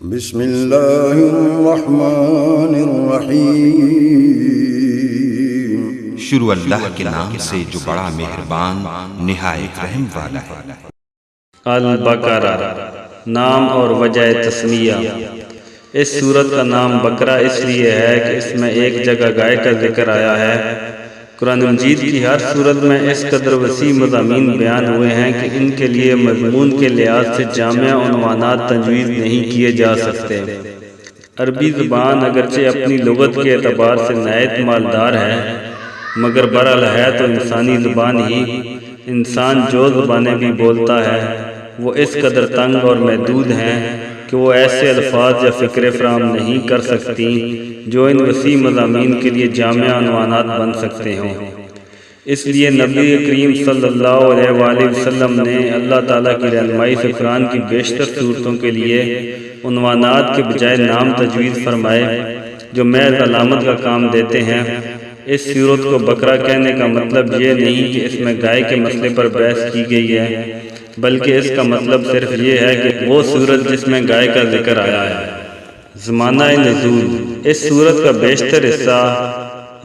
بسم اللہ الرحمن الرحیم۔ شروع اللہ کے نام سے جو بڑا مہربان نہایت رحم والا ہے۔ البقرہ، نام اور وجہ تسمیہ۔ اس سورت کا نام بقرہ اس لیے ہے کہ اس میں ایک جگہ گائے کا ذکر آیا ہے۔ قرآن مجید کی ہر سورت میں اس قدر وسیع مضامین بیان ہوئے ہیں کہ ان کے لیے مضمون کے لحاظ سے جامع عنوانات تجویز نہیں کیے جا سکتے۔ عربی زبان اگرچہ اپنی لغت کے اعتبار سے نہایت مالدار ہے، مگر برحال ہے تو انسانی زبان ہی۔ انسان جو زبانیں بھی بولتا ہے وہ اس قدر تنگ اور محدود ہیں کہ وہ ایسے الفاظ یا فکرے فراہم نہیں کر سکتی جو ان وسیع مضامین کے لیے جامع عنوانات بن سکتے ہوں۔ اس لیے نبی کریم صلی اللہ علیہ وآلہ وسلم نے اللہ تعالیٰ کی رہنمائی سے قرآن کی بیشتر صورتوں کے لیے عنوانات کے بجائے نام تجویز فرمائے جو محض علامت کا کام دیتے ہیں۔ اس سورت کو بقرہ کہنے کا مطلب یہ نہیں کہ اس میں گائے کے مسئلے پر بحث کی گئی ہے، بلکہ اس کا مطلب صرف یہ ہے کہ وہ سورت جس میں گائے کا ذکر آیا ہے۔ زمانہ نزول۔ اس سورت کا بیشتر حصہ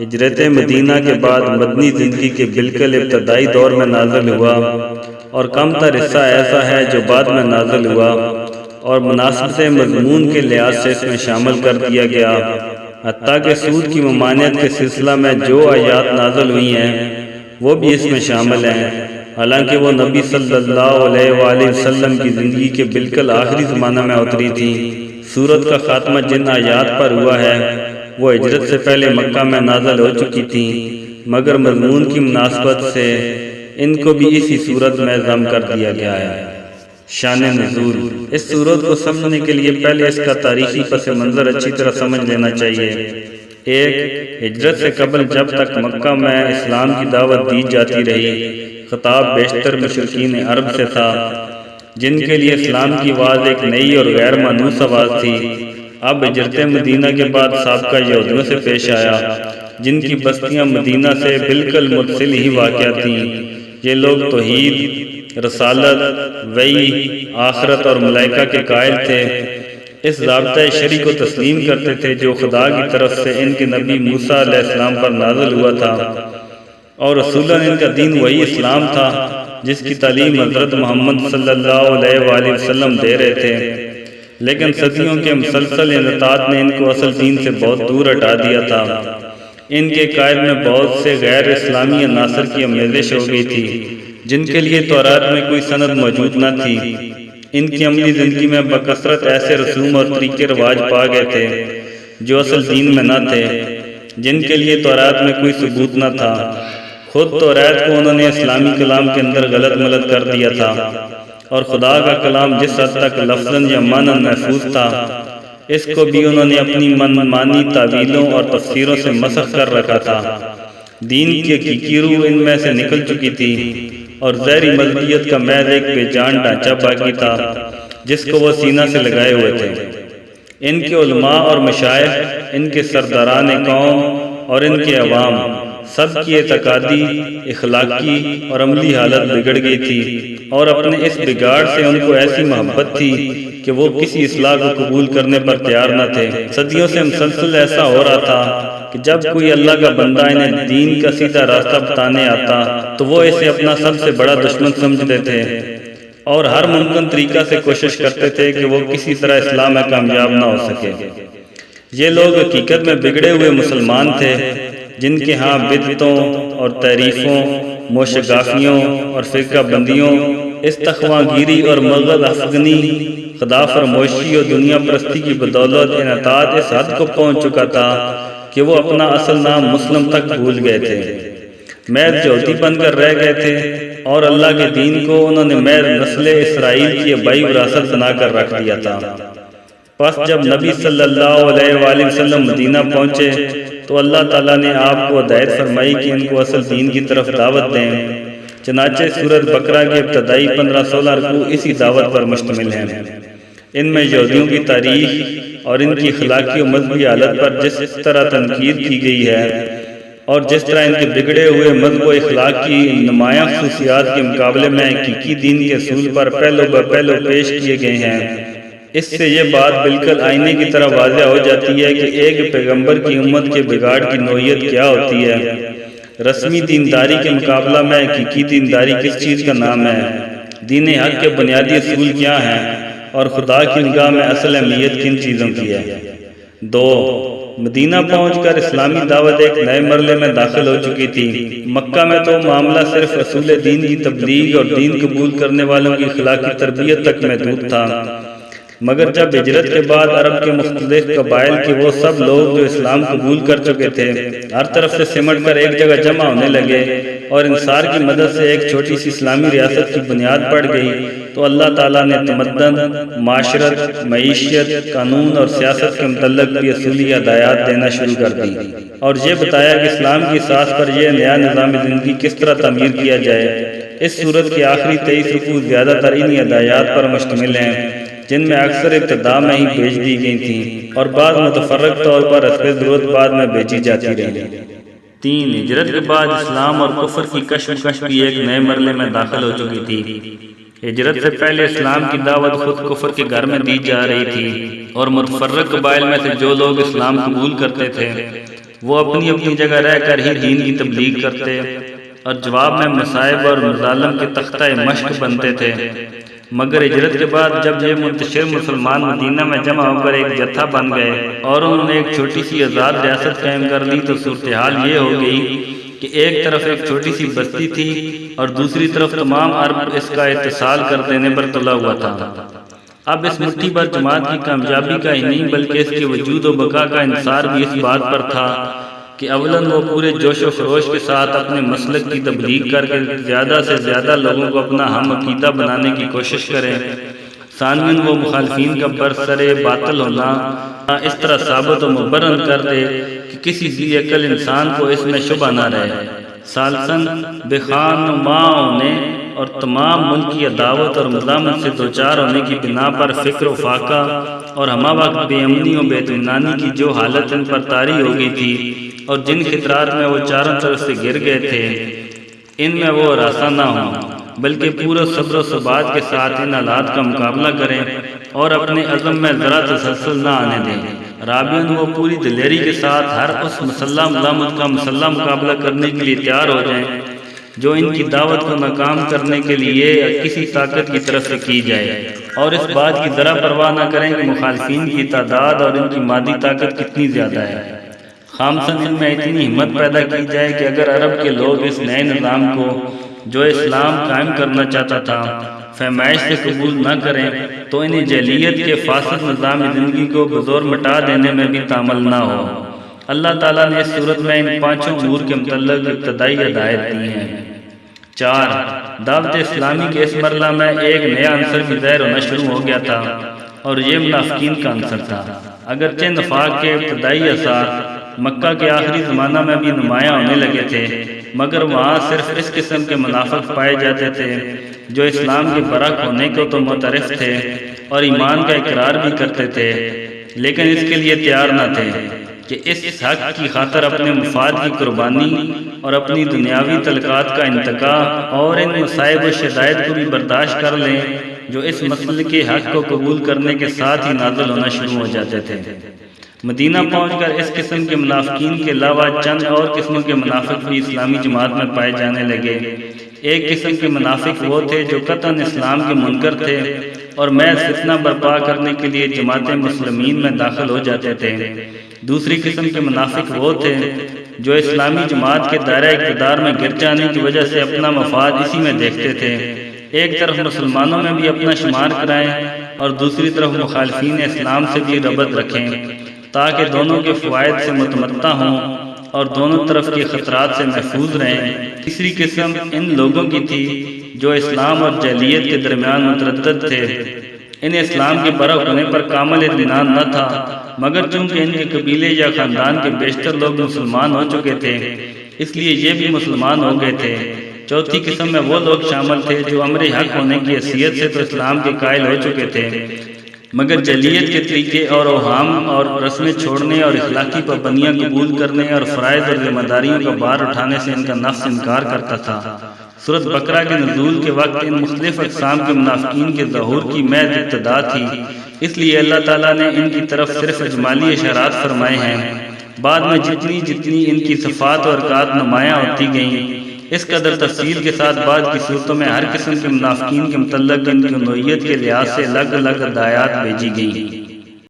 ہجرت مدینہ کے بعد مدنی زندگی کے بالکل ابتدائی دور میں نازل ہوا، اور کم تر حصہ ایسا ہے جو بعد میں نازل ہوا اور مناسبت مضمون کے لحاظ سے اس میں شامل کر دیا گیا۔ حتیٰ کہ سود کی ممانعت کے سلسلہ میں جو آیات نازل ہوئی ہیں وہ بھی اس میں شامل ہیں، حالانکہ وہ نبی صلی اللہ علیہ وآلہ وسلم کی زندگی کے بالکل آخری زمانہ میں اتری تھی۔ سورت کا خاتمہ جن آیات پر ہوا ہے وہ ہجرت سے پہلے مکہ میں نازل ہو چکی تھیں، مگر مضمون کی مناسبت سے ان کو بھی اسی سورت میں ضم کر دیا گیا ہے۔ شان نزول۔ اس سورت کو سمجھنے کے لیے پہلے اس کا تاریخی پس منظر اچھی طرح سمجھ لینا چاہیے۔ ایک، ہجرت سے قبل جب تک مکہ میں اسلام کی دعوت دی جاتی رہی، خطاب بیشتر مشرکین عرب سے تھا، جن کے لیے اسلام کی آواز ایک نئی اور غیر مانوس آواز تھی۔ اب ہجرت مدینہ کے بعد سابقہ یہودیوں سے پیش آیا، جن کی بستیاں مدینہ سے بالکل متصل ہی واقع تھیں۔ یہ لوگ توحید، رسالت، وحی، آخرت اور ملائکہ کے قائل تھے۔ اس ضابطۂ شرعی کو تسلیم کرتے تھے جو خدا کی طرف سے ان کے نبی موسیٰ علیہ السلام پر نازل ہوا تھا، اور رسولاً ان کا دین وہی اسلام تھا جس کی تعلیم حضرت محمد صلی اللہ علیہ وآلہ وسلم دے رہے تھے۔ لیکن صدیوں کے مسلسل انحطاط نے ان کو اصل دین سے بہت دور ہٹا دیا تھا۔ ان کے قائد میں بہت سے غیر اسلامی عناصر کی آمیزش ہو گئی تھی، جن کے لیے تورات میں کوئی سند موجود نہ تھی۔ ان کی عملی زندگی میں بکثرت ایسے رسوم اور طریقے رواج پا گئے تھے جو اصل دین میں نہ تھے، جن کے لیے تورات میں کوئی ثبوت نہ تھا۔ خود تورات کو انہوں نے اسلامی کلام کے اندر غلط ملت کر دیا تھا، اور خدا کا کلام جس حد تک لفظاً یا معناً محفوظ تھا، اس کو بھی انہوں نے اپنی من مانی تعویلوں اور تفسیروں سے مسخ کر رکھا تھا۔ دین کی حقیقی روح ان میں سے نکل چکی تھی، اور ظاہری مذہبیت کا محض ایک بے جان ڈھانچہ باقی تھا جس کو وہ سینہ سے لگائے ہوئے تھے۔ ان کے علماء اور مشائخ، ان کے سرداران قوم اور ان کے عوام، سب کی اعتقادی، اخلاقی اور عملی حالت بگڑ گئی تھی، اور اپنے اس بگاڑ سے ان کو ایسی محبت تھی کہ وہ کسی اصلاح کو قبول کرنے پر تیار نہ تھے۔ صدیوں سے مسلسل ایسا ہو رہا تھا کہ جب کوئی اللہ کا بندہ انہیں دین کا سیدھا راستہ بتانے آتا تو وہ اسے اپنا سب سے بڑا دشمن سمجھتے تھے، اور ہر ممکن طریقہ سے کوشش کرتے تھے کہ وہ کسی طرح اصلاح میں کامیاب نہ ہو سکے۔ یہ لوگ حقیقت میں بگڑے ہوئے مسلمان تھے، جن کے ہاں بدعتوں اور تحریفوں، موشگافیوں اور فرقہ بندیوں، استخواں گیری اور مغل افغنی، خدا فرموشی اور دنیا پرستی کی بدولت انحطاط اس حد کو پہنچ چکا تھا کہ وہ اپنا اصل نام مسلم تک بھول گئے تھے، محض یہودی بن کر رہ گئے تھے، اور اللہ کے دین کو انہوں نے محض نسل اسرائیل کی آبائی وراثت بنا کر رکھ دیا تھا۔ پس جب نبی صلی اللہ علیہ وآلہ وسلم مدینہ پہنچے تو اللہ تعالیٰ نے آپ کو ہدایت فرمائی کہ ان کو اصل دین کی طرف دعوت دیں۔ چنانچہ سورۃ بقرہ کے ابتدائی 15-16 رکوع اسی دعوت پر مشتمل ہیں۔ ان میں یہودیوں کی تاریخ اور ان کی اخلاقی و مذہبی حالت پر جس طرح تنقید کی گئی ہے، اور جس طرح ان کے بگڑے ہوئے مذہب و اخلاق کی نمایاں خصوصیات کے مقابلے میں حقیقی دین کے اصول پر پہلو بر پہلو پیش کیے گئے ہیں، اس سے یہ بات بالکل آئینے کی طرح واضح ہو جاتی ہے کہ ایک پیغمبر کی امت کے بگاڑ کی نوعیت کیا ہوتی ہے۔ رسمی دینداری کے مقابلہ میں حقیقی دینداری کس چیز کا نام ہے؟ دین حق کے بنیادی اصول کیا ہیں اور خدا کی نگاہ میں اصل اہمیت کن چیزوں کی ہے؟ 2. مدینہ پہنچ کر اسلامی دعوت ایک نئے مرحلے میں داخل ہو چکی تھی۔ مکہ میں تو معاملہ صرف اصول دین کی تبلیغ اور دین قبول کرنے والوں کی اخلاقی تربیت تک محدود تھا، مگر جب ہجرت کے بعد عرب کے مختلف قبائل کے وہ سب لوگ جو اسلام قبول کر چکے تھے ہر طرف سے سمٹ کر ایک جگہ جمع ہونے لگے اور انصار کی مدد سے ایک چھوٹی سی اسلامی ریاست کی بنیاد پڑ گئی، تو اللہ تعالیٰ نے تمدن، معاشرت، معیشت، قانون اور سیاست کے متعلق بھی اصولی ہدایات دینا شروع کر دی اور یہ بتایا کہ اسلام کی اساس پر یہ نیا نظام زندگی کس طرح تعمیر کیا جائے۔ اس سورت کے آخری 23 رکوع زیادہ تر انہی ہدایات پر مشتمل ہیں، جن میں اکثر ابتدا میں ہی بھیج دی گئی تھیں اور بعض متفرق طور پر حسب ضرورت بعد میں بھیجی جاتی رہی۔ 3. ہجرت کے بعد اسلام اور کفر کی کشمکش بھی ایک نئے مرحلے میں داخل ہو چکی تھی۔ ہجرت سے پہلے اسلام کی دعوت خود کفر کے گھر میں دی جا رہی تھی اور متفرق قبائل میں سے جو لوگ اسلام قبول کرتے تھے وہ اپنی اپنی جگہ رہ کر ہی دین کی تبلیغ کرتے اور جواب میں مصائب اور مظالم کے تختہ مشق بنتے تھے۔ مگر ہجرت کے بعد جب یہ منتشر مسلمان مدینہ میں جمع ہو کر ایک جتھا بن گئے اور انہوں نے ایک چھوٹی سی آزاد ریاست قائم کر لی، تو صورتحال یہ ہو گئی کہ ایک طرف ایک چھوٹی سی بستی تھی اور دوسری طرف تمام عرب اس کا اتصال کر دینے پر تلا ہوا تھا۔ اب اس مٹھی بھر جماعت کی کامیابی کا ہی نہیں بلکہ اس کے وجود و بقا کا انحصار بھی اس بات پر تھا کہ اولاً وہ پورے جوش و خروش کے ساتھ اپنے مسلک کی تبلیغ کر کے زیادہ سے زیادہ لوگوں کو اپنا ہم عقیدہ بنانے کی کوشش کریں، ثانیاً وہ مخالفین کا برسر باطل ہونا اس طرح ثابت و مبرہن کر دے کہ کسی ذی عقل انسان کو اس میں شبہ نہ رہے، ثالثاً بے خان و ماں ہونے اور تمام ملک کی عداوت اور مزاحمت سے دوچار ہونے کی بنا پر فکر و فاقہ اور ہمہ وقت بے امنی و بے اطمینانی کی جو حالت ان پر طاری ہو گئی تھی اور جن خطرات میں وہ چاروں طرف سے گر گئے تھے، ان میں وہ ہراساں نہ ہوں بلکہ پورا صبر و ثبات کے ساتھ ان حالات کا مقابلہ کریں اور اپنے عزم میں ذرا تسلسل نہ آنے دیں۔ رابعاً وہ پوری دلیری کے ساتھ ہر اس مسلح ملامت کا مسلح مقابلہ کرنے کے لیے تیار ہو جائیں جو ان کی دعوت کو ناکام کرنے کے لیے کسی طاقت کی طرف سے کی جائے، اور اس بات کی ذرا پرواہ نہ کریں کہ مخالفین کی تعداد اور ان کی مادی طاقت کتنی زیادہ ہے۔ خامساً ان میں اتنی ہمت پیدا کی جائے کہ اگر عرب کے لوگ اس نئے نظام کو جو اسلام قائم کرنا چاہتا تھا فرمائش سے قبول نہ کریں تو انہیں جاہلیت کے فاسد نظام زندگی کو بزور مٹا دینے میں بھی تعمل نہ ہو۔ اللہ تعالیٰ نے اس صورت میں ان 5 امور کے متعلق ابتدائی ہدایت دی ہیں۔ 4. دعوت اسلامی کے اس مرحلہ میں ایک نیا عنصر بھی ظاہر ہونا شروع ہو گیا تھا اور یہ منافقین کا عنصر تھا۔ اگرچہ نفاق کے ابتدائی اثار مکہ کے آخری زمانہ میں بھی نمایاں ہونے لگے تھے، مگر وہاں صرف اس قسم کے منافق پائے جاتے تھے جو اسلام کے برحق ہونے کو تو معترف تھے اور ایمان کا اقرار بھی کرتے تھے، لیکن اس کے لیے تیار نہ تھے کہ اس حق کی خاطر اپنے مفاد کی قربانی اور اپنی دنیاوی تعلقات کا انتقاء اور ان مصائب و شدائد کو بھی برداشت کر لیں جو اس مسئلے کے حق کو قبول کرنے کے ساتھ ہی نازل ہونا شروع ہو جاتے تھے۔ مدینہ پہنچ کر اس قسم کے منافقین کے علاوہ چند اور قسم کے منافق بھی اسلامی جماعت میں پائے جانے لگے۔ ایک قسم کے منافق وہ تھے جو قطعاً اسلام کے منکر تھے اور محض فتنہ برپا کرنے کے لیے جماعت مسلمین میں داخل ہو جاتے تھے۔ دوسری قسم کے منافق وہ تھے جو اسلامی جماعت کے دائرہ اقتدار میں گر جانے کی وجہ سے اپنا مفاد اسی میں دیکھتے تھے، ایک طرف مسلمانوں میں بھی اپنا شمار کرائیں اور دوسری طرف مخالفین اسلام سے بھی ربط رکھیں تاکہ دونوں کے فوائد سے متمتع ہوں اور دونوں طرف کے خطرات سے محفوظ رہیں۔ تیسری قسم ان لوگوں کی تھی جو اسلام اور جاہلیت کے درمیان متردد تھے۔ انہیں اسلام کے برحق ہونے پر کامل اطمینان نہ تھا، مگر چونکہ ان کے قبیلے یا خاندان کے بیشتر لوگ مسلمان ہو چکے تھے اس لیے یہ بھی مسلمان ہو گئے تھے۔ چوتھی قسم میں وہ لوگ شامل تھے جو امر حق ہونے کی حیثیت سے تو اسلام کے قائل ہو چکے تھے، مگر جاہلیت کے طریقے اور اوہام اور رسمیں چھوڑنے اور اخلاقی پابندیاں قبول کرنے اور فرائض اور ذمہ داریوں کا بار اٹھانے سے ان کا نفس انکار کرتا تھا۔ سورۃ بقرہ کے نزول کے وقت ان مختلف اقسام کے منافقین کے ظہور کی محض ابتدا تھی اس لیے اللہ تعالیٰ نے ان کی طرف صرف اجمالی اشارات فرمائے ہیں۔ بعد میں جتنی جتنی ان کی صفات و حرکات نمایاں ہوتی گئیں، اس قدر تفصیل کے ساتھ بعض کی صورتوں میں ہر قسم کے منافقین کے متعلق ان کی نوعیت کے لحاظ سے الگ الگ ہدایات بھیجی گئیں۔